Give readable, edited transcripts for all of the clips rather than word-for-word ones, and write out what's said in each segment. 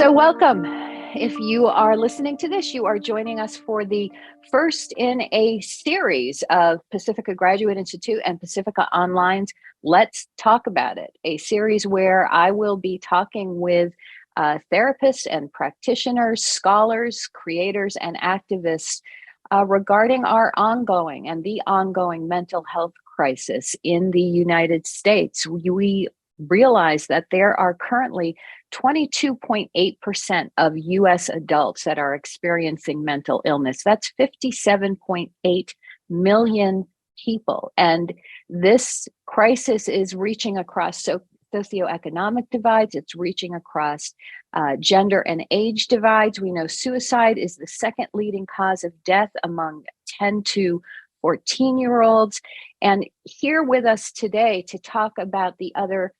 So welcome. If you are listening to this, you are joining us for the first in a series of Pacifica Graduate Institute and Pacifica Online's Let's Talk About It, a series where I will be talking with therapists and practitioners, scholars, creators, and activists regarding our ongoing and the ongoing mental health crisis in the United States. We realize that there are currently 22.8% of US adults that are experiencing mental illness. That's 57.8 million people. And this crisis is reaching across socioeconomic divides. It's reaching across gender and age divides. We know suicide is the second leading cause of death among 10 to 14-year-olds. And here with us today to talk about the other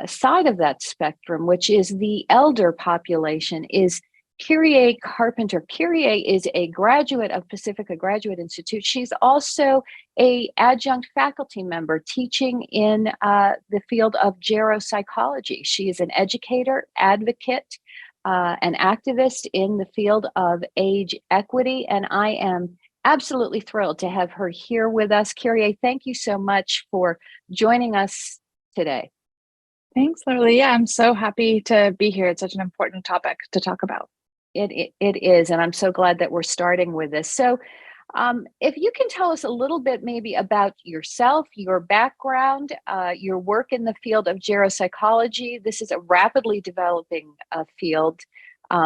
side of that spectrum, which is the elder population, is Kyrie Carpenter. Kyrie is a graduate of Pacifica Graduate Institute. She's also an adjunct faculty member teaching in the field of geropsychology. She is an educator, advocate, an activist in the field of age equity, and I am absolutely thrilled to have her here with us. Kyrie, thank you so much for joining us today. Thanks, Lily. Yeah, I'm so happy to be here. It's such an important topic to talk about. It is, and I'm so glad that we're starting with this. So if you can tell us a little bit maybe about yourself, your background, your work in the field of geropsychology. This is a rapidly developing field.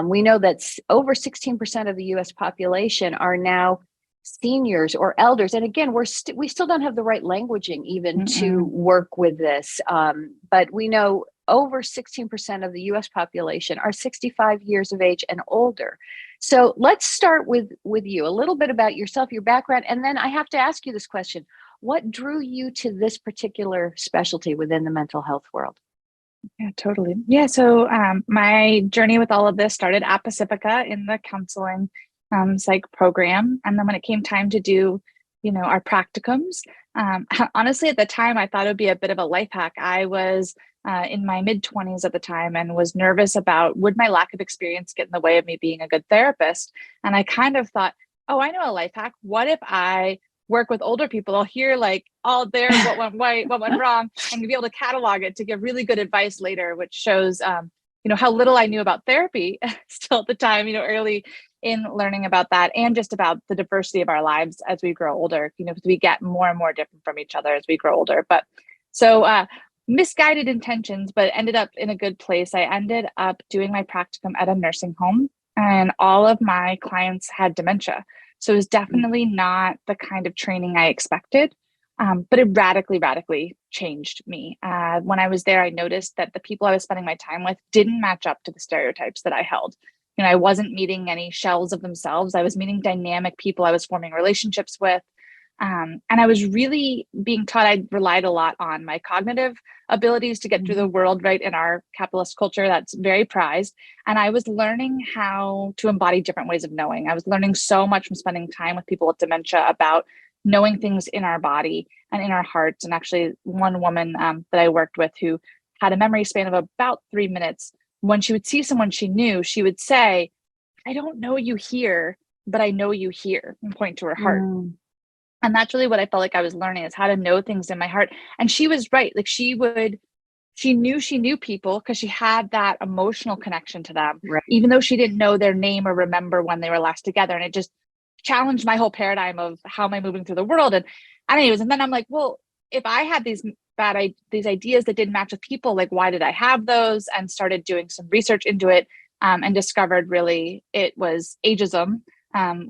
We know that over 16% of the US population are now seniors or elders. And again, we still don't have the right languaging even to work with this. But we know over 16% of the US population are 65 years of age and older. So let's start with you, a little bit about yourself, your background, and then I have to ask you this question. What drew you to this particular specialty within the mental health world? Yeah, totally. Yeah, so my journey with all of this started at Pacifica in the counseling psych program. And then when it came time to do, our practicums, honestly, at the time, I thought it would be a bit of a life hack. I was in my mid-20s at the time and was nervous about, would my lack of experience get in the way of me being a good therapist? And I kind of thought, oh, I know a life hack. What if I work with older people? I'll hear like all there, what went right, what went wrong, and be able to catalog it to give really good advice later, which shows, how little I knew about therapy still at the time, early in learning about that, and just about the diversity of our lives as we grow older, because we get more and more different from each other as we grow older. But so misguided intentions, but ended up in a good place. I ended up doing my practicum at a nursing home, and all of my clients had dementia. So it was definitely not the kind of training I expected, but it radically changed me. When I was there, I noticed that the people I was spending my time with didn't match up to the stereotypes that I held. I wasn't meeting any shells of themselves. I was meeting dynamic people I was forming relationships with. And I was really being taught. I relied a lot on my cognitive abilities to get through the world, right? In our capitalist culture, that's very prized. And I was learning how to embody different ways of knowing. I was learning so much from spending time with people with dementia about knowing things in our body and in our hearts. And actually, one woman that I worked with who had a memory span of about 3 minutes, when she would see someone she knew, she would say, I don't know you here, but I know you here, and point to her heart. And that's really what I felt like I was learning, is how to know things in my heart. And she was right. Like she knew people because she had that emotional connection to them, right, even though she didn't know their name or remember when they were last together. And it just challenged my whole paradigm of how am I moving through the world. And anyways, and then I'm like, well, if I had these ideas that didn't match with people, like why did I have those? And started doing some research into it, and discovered really it was ageism,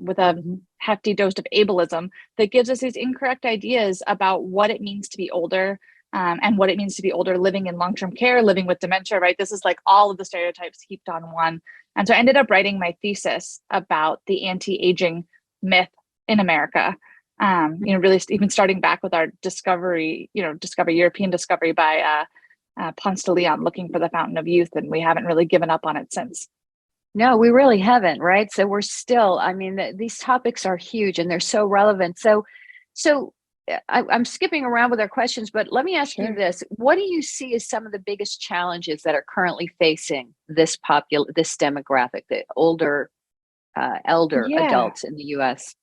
with a hefty dose of ableism that gives us these incorrect ideas about what it means to be older, and what it means to be older living in long-term care, living with dementia, right? This is like all of the stereotypes heaped on one. And so I ended up writing my thesis about the anti-aging myth in America. Really even starting back with our European discovery by Ponce de Leon, looking for the fountain of youth. And we haven't really given up on it since. No, we really haven't, right? So we're still, these topics are huge and they're so relevant. So I'm skipping around with our questions, but let me ask you Sure. this. What do you see as some of the biggest challenges that are currently facing this demographic, the older, elder Yeah. adults in the US?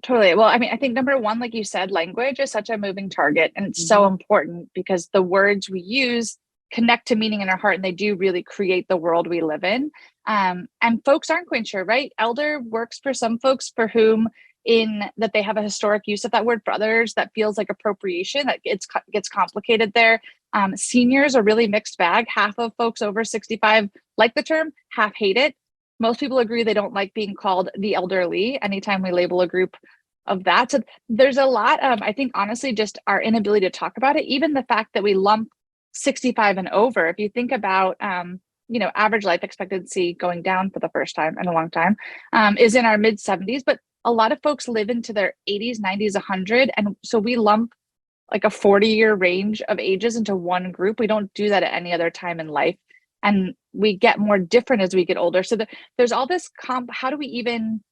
Totally. Well, I mean, I think number one, like you said, language is such a moving target, and it's so Mhm. important because the words we use connect to meaning in our heart, and they do really create the world we live in. And folks aren't quite sure, right? Elder works for some folks for whom in that they have a historic use of that word. For others, that feels like appropriation. That gets complicated there. Seniors are really mixed bag. Half of folks over 65 like the term, half hate it. Most people agree they don't like being called the elderly anytime we label a group of that. So there's a lot of, I think, honestly, just our inability to talk about it. Even the fact that we lump 65 and over, if you think about, average life expectancy going down for the first time in a long time, is in our mid 70s, but a lot of folks live into their 80s, 90s, 100. And so we lump like a 40-year range of ages into one group. We don't do that at any other time in life. And we get more different as we get older. So there's all this how do we even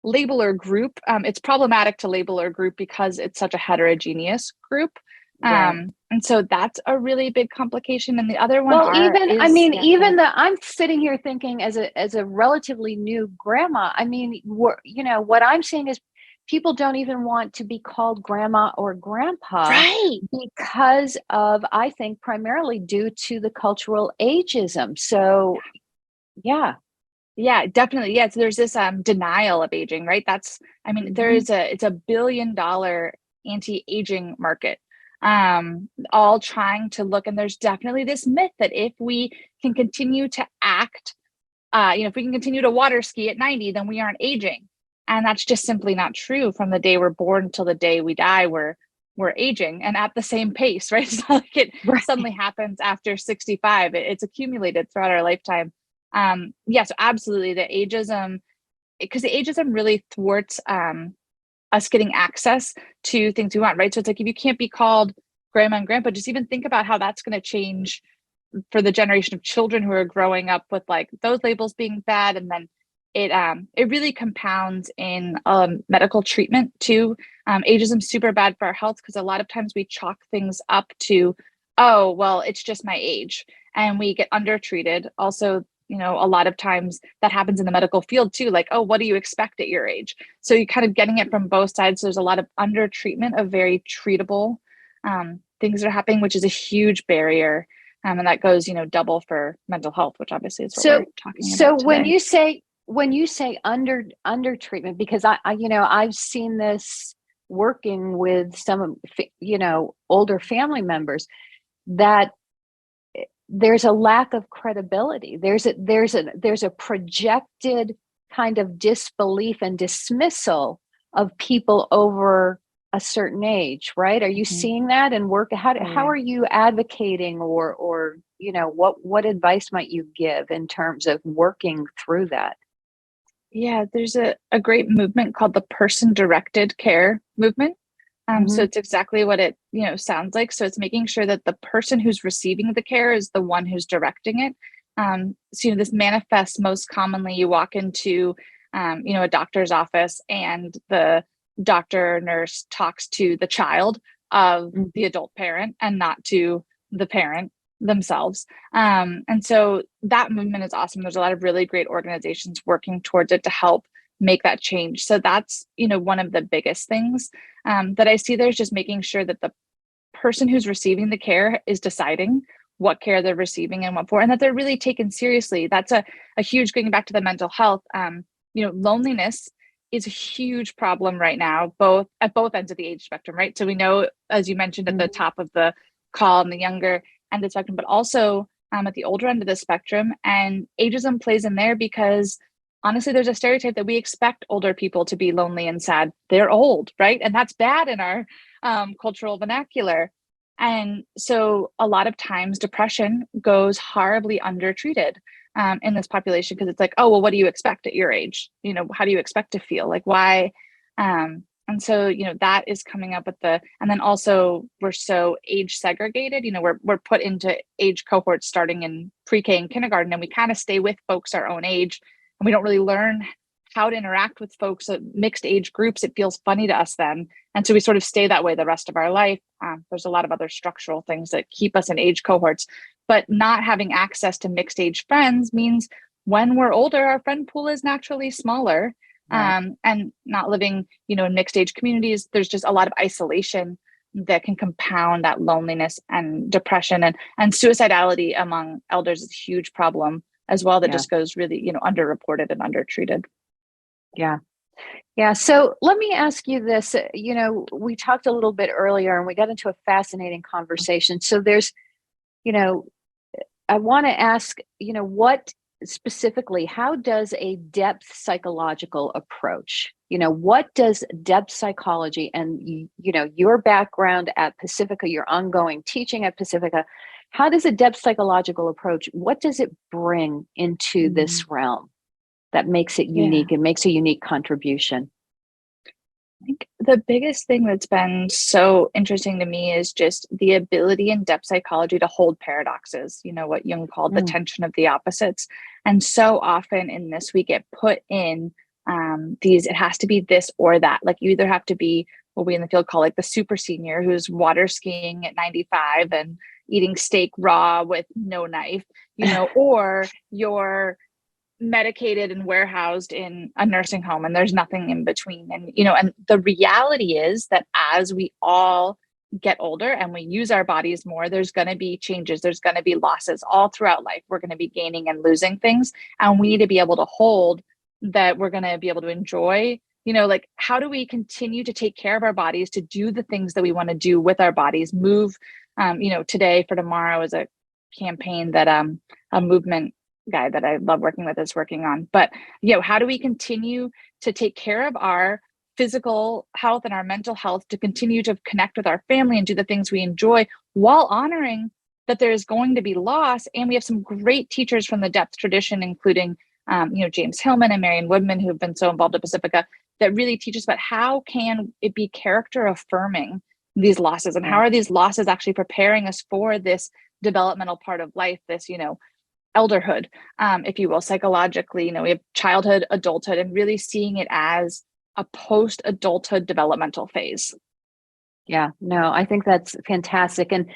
label or group? It's problematic to label or group because it's such a heterogeneous group. Right. And so that's a really big complication. And the other one Well, yeah, go ahead. I'm sitting here thinking as a relatively new grandma. I mean, what I'm seeing is people don't even want to be called grandma or grandpa Right. because of, I think, primarily due to the cultural ageism. So, yeah. Yeah, definitely. Yeah, so there's this denial of aging, right? That's, I mean, Hmm. it's a $1 billion anti-aging market. All trying to look, and there's definitely this myth that if we can continue to act, if we can continue to water ski at 90, then we aren't aging. And that's just simply not true. From the day we're born until the day we die, we're aging and at the same pace, right? It's not like it Right. suddenly happens after 65. It's accumulated throughout our lifetime. Yeah, so absolutely the ageism, because the ageism really thwarts us getting access to things we want, right? So it's like if you can't be called grandma and grandpa, just even think about how that's going to change for the generation of children who are growing up with like those labels being bad. And then it really compounds in medical treatment too. Ageism is super bad for our health because a lot of times we chalk things up to, oh well, it's just my age, and we get undertreated. Also, a lot of times that happens in the medical field too, like, oh, what do you expect at your age? So you're kind of getting it from both sides. There's a lot of undertreatment of very treatable things that are happening, which is a huge barrier. And that goes, double for mental health, which obviously is what we're So, talking so about today. when you say under treatment, because I've seen this working with some older family members, that there's a lack of credibility. There's a projected kind of disbelief and dismissal of people over a certain age, right? Are you Mhm. seeing that and work? Oh How yeah. are you advocating, or what advice might you give in terms of working through that? Yeah, there's a great movement called the person directed care movement. So Hmm. it's exactly what it, sounds like. So it's making sure that the person who's receiving the care is the one who's directing it. So, this manifests most commonly. You walk into, a doctor's office and the doctor or nurse talks to the child of the Hmm. adult parent and not to the parent themselves. And so that movement is awesome. There's a lot of really great organizations working towards it to help make that change. So that's, one of the biggest things that I see there is just making sure that the person who's receiving the care is deciding what care they're receiving and what for, and that they're really taken seriously. That's a huge, going back to the mental health, loneliness is a huge problem right now, both at both ends of the age spectrum, right? So we know, as you mentioned at the Hmm. top of the call, in the younger end of the spectrum, but also at the older end of the spectrum. And ageism plays in there because honestly, there's a stereotype that we expect older people to be lonely and sad. They're old, right? And that's bad in our cultural vernacular. And so a lot of times depression goes horribly undertreated in this population because it's like, oh, well, what do you expect at your age? How do you expect to feel? Like, why? And so, that is coming up with and then also we're so age segregated, we're put into age cohorts starting in pre-K and kindergarten, and we kind of stay with folks our own age, and we don't really learn how to interact with folks at mixed age groups, it feels funny to us then. And so we sort of stay that way the rest of our life. There's a lot of other structural things that keep us in age cohorts, but not having access to mixed age friends means when we're older, our friend pool is naturally smaller. Right. And not living, in mixed age communities, there's just a lot of isolation that can compound that loneliness and depression, and suicidality among elders is a huge problem as well, that Yeah. just goes really, underreported and undertreated. Yeah. Yeah. So let me ask you this. We talked a little bit earlier and we got into a fascinating conversation. So there's, you know, I want to ask, what specifically, how does a depth psychological approach, what does depth psychology and, your background at Pacifica, your ongoing teaching at Pacifica, how does a depth psychological approach, what does it bring into this realm that makes it Yeah. unique and makes a unique contribution? I think the biggest thing that's been so interesting to me is just the ability in depth psychology to hold paradoxes, what Jung called the Mm, tension of the opposites. And so often in this, we get put in it has to be this or that. Like you either have to be what we in the field call like the super senior who's water skiing at 95 and eating steak raw with no knife, or you're medicated and warehoused in a nursing home and there's nothing in between. And the reality is that as we all get older and we use our bodies more, there's going to be changes, there's going to be losses all throughout life. We're going to be gaining and losing things, and we need to be able to hold that. We're going to be able to enjoy, like how do we continue to take care of our bodies, to do the things that we want to do with our bodies, move. Today for tomorrow is a campaign that a movement guy that I love working with is working on. But how do we continue to take care of our physical health and our mental health, to continue to connect with our family and do the things we enjoy, while honoring that there's going to be loss? And we have some great teachers from the depth tradition, including James Hillman and Marion Woodman, who have been so involved at Pacifica, that really teach us about how can it be character affirming these losses, and how are these losses actually preparing us for this developmental part of life, this elderhood, if you will, psychologically. We have childhood, adulthood, and really seeing it as a post-adulthood developmental phase. Yeah, no, I think that's fantastic. And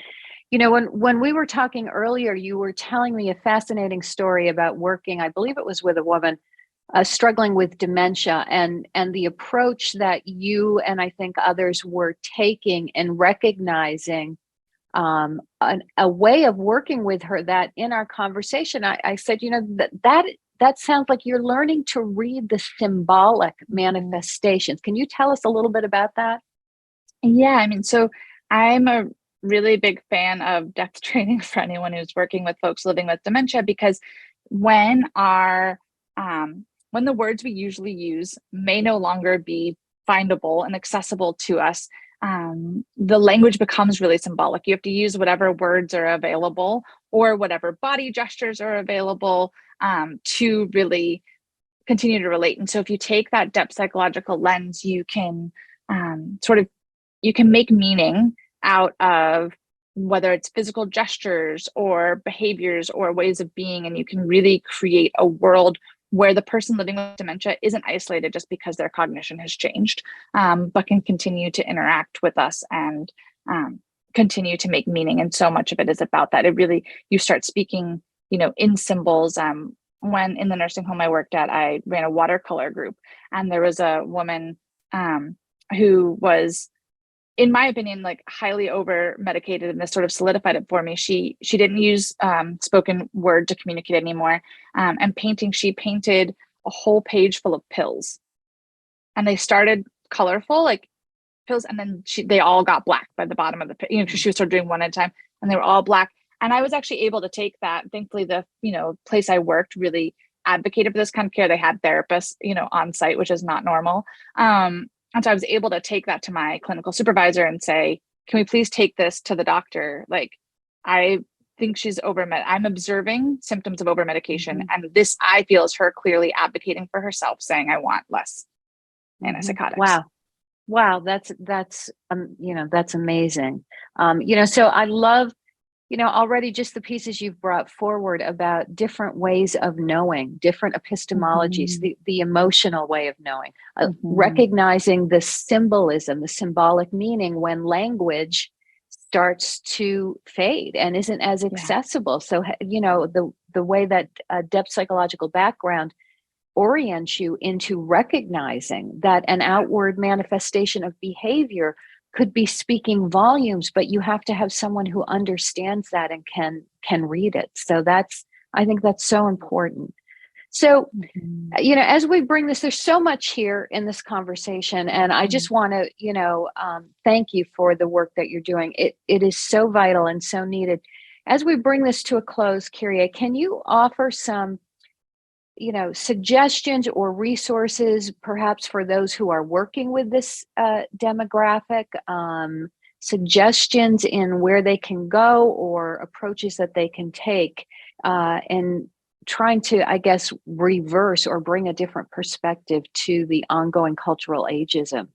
when we were talking earlier, you were telling me a fascinating story about working, I believe it was with a woman struggling with dementia, and the approach that you and I think others were taking and recognizing a way of working with her, that in our conversation, I said, that sounds like you're learning to read the symbolic manifestations. Can you tell us a little bit about that? Yeah, I mean, so I'm a really big fan of depth training for anyone who's working with folks living with dementia, because when when the words we usually use may no longer be findable and accessible to us, the language becomes really symbolic. You have to use whatever words are available or whatever body gestures are available to really continue to relate. And so if you take that depth psychological lens, you can you can make meaning out of whether it's physical gestures or behaviors or ways of being, and you can really create a world where the person living with dementia isn't isolated just because their cognition has changed, but can continue to interact with us and continue to make meaning. And so much of it is about that. It really, you start speaking, in symbols. When in the nursing home I worked at, I ran a watercolor group, and there was a woman who was, in my opinion, like highly over medicated, and this sort of solidified it for me. She didn't use spoken word to communicate anymore. And painting, she painted a whole page full of pills, and they started colorful like pills, and then they all got black by the bottom of the, because she was sort of doing one at a time, and they were all black. And I was actually able to take that. Thankfully, the place I worked really advocated for this kind of care. They had therapists, on site, which is not normal. And so I was able to take that to my clinical supervisor and say, can we please take this to the doctor? Like, I think she's I'm observing symptoms of over medication. And this, I feel, is her clearly advocating for herself, saying, I want less antipsychotics. Wow. That's amazing. So I love, already just the pieces you've brought forward about different ways of knowing, different epistemologies, the emotional way of knowing, recognizing the symbolism, the symbolic meaning when language starts to fade and isn't as accessible. So, the way that depth psychological background orients you into recognizing that an outward manifestation of behavior could be speaking volumes, but you have to have someone who understands that and can read it. So I think that's so important. So, as we bring this, there's so much here in this conversation, and I just want to, thank you for the work that you're doing. It is so vital and so needed. As we bring this to a close, Kyrie, can you offer some, suggestions or resources, perhaps for those who are working with this demographic, suggestions in where they can go or approaches that they can take, and trying to, I guess, reverse or bring a different perspective to the ongoing cultural ageism?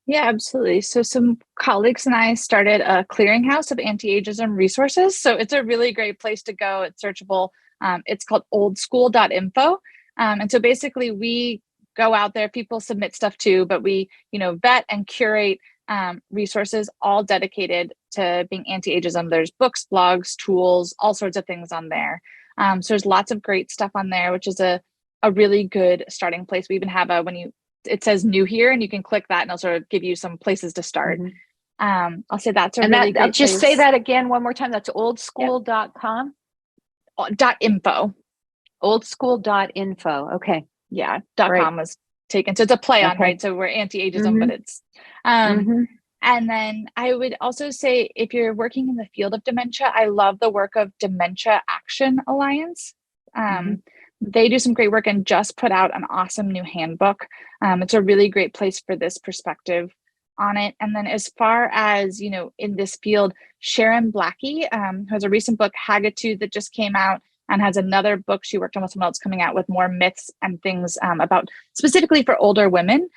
Yeah, absolutely. So some colleagues and I started a clearinghouse of anti-ageism resources. So it's a really great place to go. It's searchable. It's called oldschool.info. And so basically we go out there, people submit stuff too, but we, vet and curate resources all dedicated to being anti-ageism. There's books, blogs, tools, all sorts of things on there. So there's lots of great stuff on there, which is a really good starting place. We even have it says new here, and you can click that and it'll sort of give you some places to start. I'll say that's a really great I'll just place. say that again one more time. That's oldschool.com. .info. Oldschool.info. Okay. Yeah. .com was taken. So it's a play on, right? So we're anti-ageism, but it's, and then I would also say, if you're working in the field of dementia, I love the work of Dementia Action Alliance. They do some great work and just put out an awesome new handbook. It's a really great place for this perspective on it. And then as far as, in this field, Sharon Blackie, who has a recent book, Haggitude, that just came out, and has another book she worked on with someone else coming out with more myths and things about specifically for older women.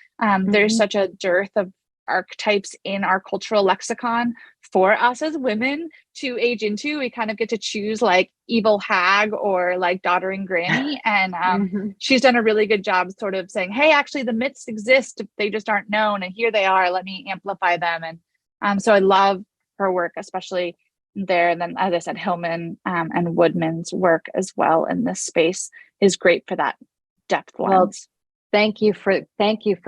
There's such a dearth of archetypes in our cultural lexicon for us as women to age into. We kind of get to choose like evil hag or like doddering granny. And she's done a really good job sort of saying, hey, actually the myths exist, they just aren't known. And here they are, let me amplify them. And so I love her work, especially there. And then, as I said, Hillman and Woodman's work as well in this space is great for that depth lens. Thank you for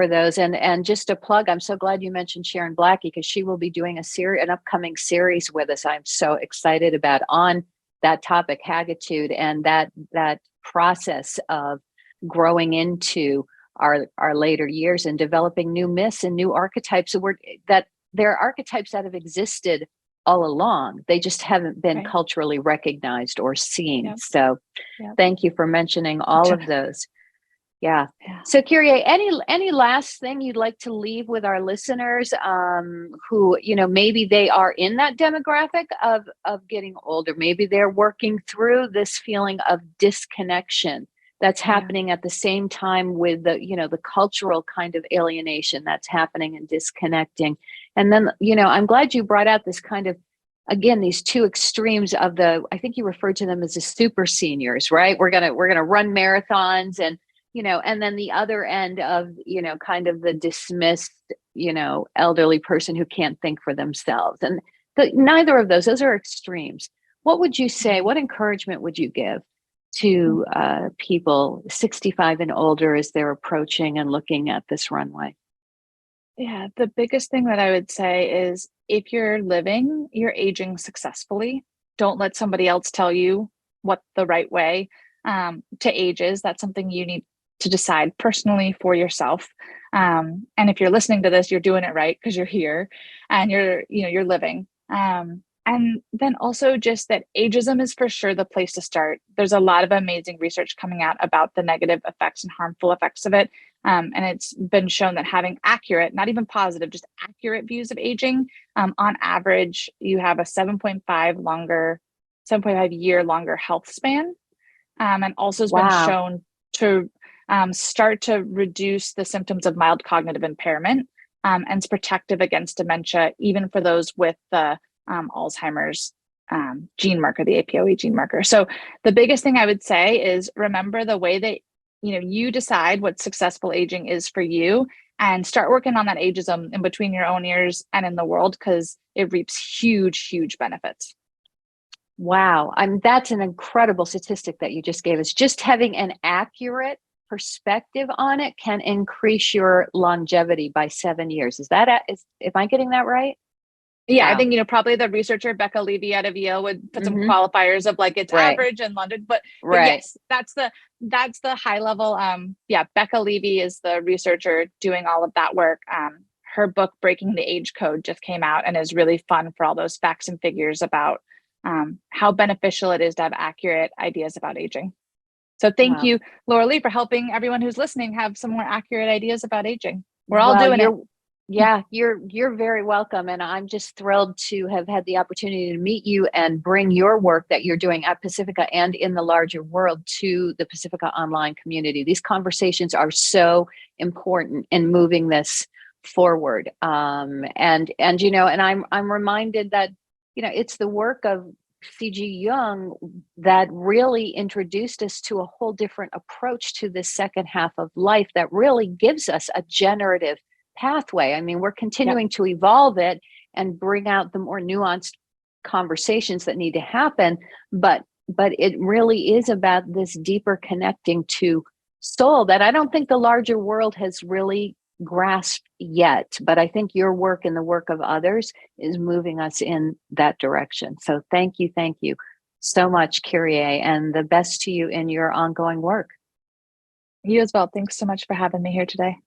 those. And just a plug, I'm so glad you mentioned Sharon Blackie, because she will be doing an upcoming series with us. I'm so excited about on that topic, Haggitude, and that process of growing into our later years and developing new myths and new archetypes. That there are archetypes that have existed all along. They just haven't been culturally recognized or seen. So thank you for mentioning all of those. Yeah. So Kyrie, any last thing you'd like to leave with our listeners, who, maybe they are in that demographic of getting older, maybe they're working through this feeling of disconnection that's happening at the same time with the cultural kind of alienation that's happening and disconnecting. And then, I'm glad you brought out this kind of, again, these two extremes of I think you referred to them as the super seniors, right? We're going to run marathons and then the other end of, kind of the dismissed, elderly person who can't think for themselves. And neither of those are extremes. What would you say, what encouragement would you give to people 65 and older as they're approaching and looking at this runway? Yeah, the biggest thing that I would say is, if you're aging successfully, don't let somebody else tell you what the right way to age is. That's something you need to decide personally for yourself. And if you're listening to this, you're doing it right because you're here and you're living. And then also just that ageism is for sure the place to start. There's a lot of amazing research coming out about the negative effects and harmful effects of it. And it's been shown that having accurate, not even positive, just accurate views of aging, on average, you have a 7.5 year longer health span. And also has been shown to start to reduce the symptoms of mild cognitive impairment, and it's protective against dementia, even for those with the Alzheimer's gene marker, the APOE gene marker. So the biggest thing I would say is remember the way that you decide what successful aging is for you, and start working on that ageism in between your own ears and in the world, because it reaps huge, huge benefits. Wow. That's an incredible statistic that you just gave us. Just having an accurate perspective on it can increase your longevity by 7 years. Am I getting that right? Yeah, Wow. I think, probably the researcher Becca Levy out of Yale would put some Mm-hmm. qualifiers of like it's Right. average in London, but Right. yes, that's the high level. Yeah, Becca Levy is the researcher doing all of that work. Her book Breaking the Age Code just came out and is really fun for all those facts and figures about how beneficial it is to have accurate ideas about aging. So thank Wow. you, Laura Lee, for helping everyone who's listening have some more accurate ideas about aging. We're all Well, doing it. yeah, you're very welcome. And I'm just thrilled to have had the opportunity to meet you and bring your work that you're doing at Pacifica and in the larger world to the Pacifica online community. These conversations are so important in moving this forward. And I'm reminded that, it's the work of C.G. Jung that really introduced us to a whole different approach to this second half of life that really gives us a generative pathway. I mean, we're continuing to evolve it and bring out the more nuanced conversations that need to happen, but it really is about this deeper connecting to soul that I don't think the larger world has really grasped yet. But I think your work and the work of others is moving us in that direction. So thank you so much, Kyrie, and the best to you in your ongoing work. You as well. Thanks so much for having me here today.